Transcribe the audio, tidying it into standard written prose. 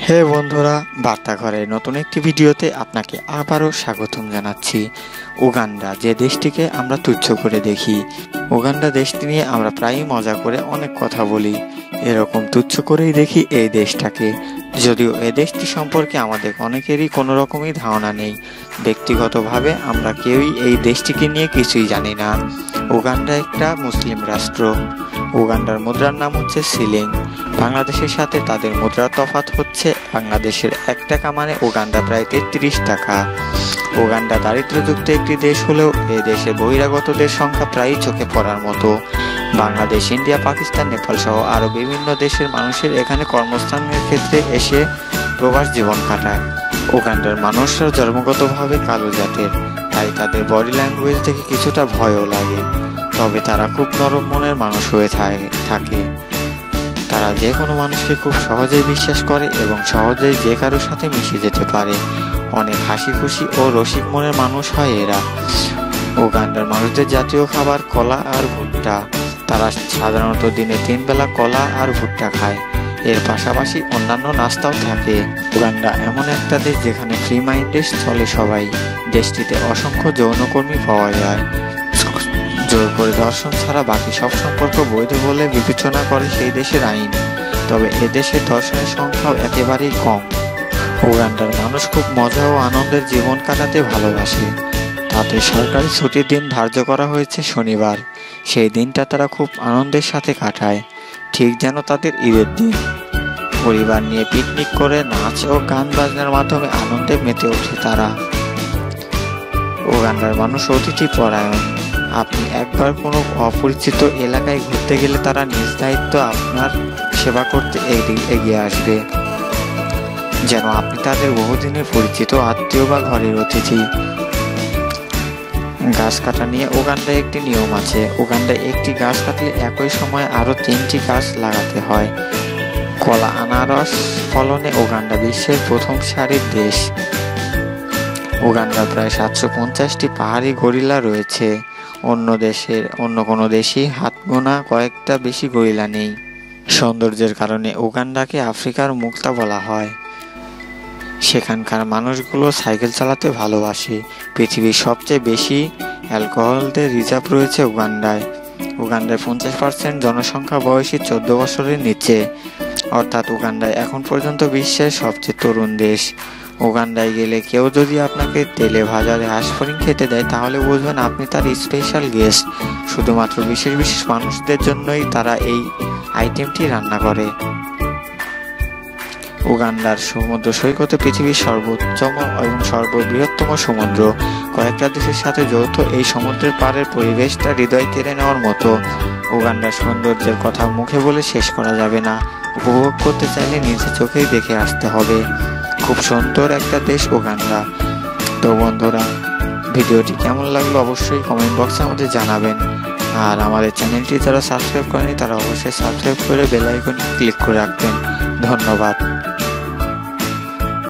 হে বন্ধুরা, বার্তাঘরের নতুন একটি ভিডিওতে আপনাকে আবারও স্বাগতম জানাচ্ছি। উগান্ডা, যে দেশটিকে আমরা তুচ্ছ করে দেখি, উগান্ডা দেশটি নিয়ে আমরা প্রায়ই মজা করে অনেক কথা বলি, এরকম তুচ্ছ করেই দেখি এই দেশটাকে। যদিও এই দেশটি সম্পর্কে আমাদের অনেকেরই কোনো রকমই ধারণা নেই। ব্যক্তিগতভাবে আমরা কেউই এই দেশটিকে নিয়ে কিছুই জানি না। উগান্ডা একটা মুসলিম রাষ্ট্র। উগান্ডার মুদ্রার নাম হচ্ছে সিলিং। বাংলাদেশের সাথে তাদের মুদ্রার তফাৎ হচ্ছে, বাংলাদেশের 1 টাকা মানে উগান্ডা প্রায় 33 টাকা। উগান্ডা দারিদ্র্যযুক্ত একটি দেশ হলেও এই দেশে বহিরাগতদের সংখ্যা প্রায়ই চোখে পড়ার মতো। বাংলাদেশ, ইন্ডিয়া, পাকিস্তান, নেপাল সহ আরও বিভিন্ন দেশের মানুষের এখানে কর্মস্থানের ক্ষেত্রে এসে প্রবাস জীবন কাটায়। উগান্ডার মানুষরা জন্মগতভাবে কালো জাতের, তাই তাদের বডি ল্যাঙ্গুয়েজ থেকে কিছুটা ভয়ও লাগে। তবে তারা খুব নরম মনের মানুষ হয়ে থাকে। তারা যে কোনো মানুষকে খুব সহজেই বিশ্বাস করে এবং সহজেই যে কারোর সাথে মিশে যেতে পারে। অনেক হাসি খুশি ও রসিক মনের মানুষ হয় এরা। উগান্ডার মানুষদের জাতীয় খাবার কলা আর ভুট্টা। তারা সাধারণত দিনে 3 বেলা কলা আর ভুট্টা খায়। এর পাশাপাশি অন্যান্য নাস্তাও থাকে। উগান্ডা এমন একটা দেশ যেখানে ফ্রি মাইন্ডে চলে সবাই। দেশটিতে অসংখ্য যৌনকর্মী পাওয়া যায়। জোর করে ধর্ষণ ছাড়া বাকি সব সম্পর্ক বৈধ বলে বিবেচনা করে সেই দেশের আইন। তবে এদেশের ধর্ষণের সংখ্যাও একেবারেই কম। উগান্ডার মানুষ খুব মজা ও আনন্দের জীবন কাটাতে ভালোবাসে। তাদের সরকারি ছুটির দিন ধার্য করা হয়েছে শনিবার। সেই দিনটা তারা খুব আনন্দের সাথে কাটায়, ঠিক যেন তাদের ঈদের দিন। পরিবার নিয়ে পিকনিক করে নাচ ও গান বাজনার মাধ্যমে আনন্দে মেতে ওঠে তারা। উগান্ডার মানুষ অতিথি পরায়ণ। আপনি একবার কোনো অপরিচিত এলাকায় ঘুরতে গেলে তারা নিজ দায়িত্ব আপনার সেবা করতে এগিয়ে আসবে, যেন আপনি তাদের বহুদিনের পরিচিত আত্মীয় বা ঘরের অতিথি। গাছ কাটা নিয়ে উগান্ডায় একটি নিয়ম আছে। উগান্ডায় একটি গাছ কাটলে একই সময়ে আরও 3টি গাছ লাগাতে হয়। কলা আনারস ফলনে উগান্ডা বিশ্বের প্রথম সারির দেশ। উগান্ডার প্রায় 750টি পাহাড়ি গরিলা রয়েছে। অন্য কোনো দেশই হাত গোনা কয়েকটা বেশি গরিলা নেই। সৌন্দর্যের কারণে উগান্ডাকে আফ্রিকার মুক্তা বলা হয়। সেখানকার মানুষগুলো সাইকেল চালাতে ভালোবাসে। পৃথিবীর সবচেয়ে বেশি অ্যালকোহলদের রিজার্ভ রয়েছে উগান্ডায়। উগান্ডার 50% জনসংখ্যা বয়সী 14 বছরের নিচে, অর্থাৎ উগান্ডায় এখন পর্যন্ত বিশ্বের সবচেয়ে তরুণ দেশ। উগান্ডায় গেলে কেউ যদি আপনাকে তেলে ভাজা হাঁসফড়িং খেতে দেয়, তাহলে বুঝবেন আপনি তার স্পেশাল গেস্ট। শুধুমাত্র বিশেষ বিশেষ মানুষদের জন্যই তারা এই আইটেমটি রান্না করে। উগান্ডার সমুদ্র সৈকতে পৃথিবীর সর্বোচ্চতম এবং সর্ববৃহত্তম সমুদ্র। কয়েকটা দেশের সাথে যৌথ এই সমুদ্রের পাড়ের পরিবেশটা হৃদয় কেড়ে নেওয়ার মতো। উগান্ডার সৌন্দর্যের কথা মুখে বলে শেষ করা যাবে না। উপভোগ করতে চাইলে নিজের চোখেই দেখে আসতে হবে। খুব সুন্দর একটা দেশ উগান্ডা। তো বন্ধুরা, ভিডিওটি কেমন লাগলো অবশ্যই কমেন্ট বক্সে আমাদের জানাবেন। আর আমাদের চ্যানেলটি যারা সাবস্ক্রাইব করেনি তারা অবশ্যই সাবস্ক্রাইব করে বেল আইকনে ক্লিক করে রাখবেন। ধন্যবাদ।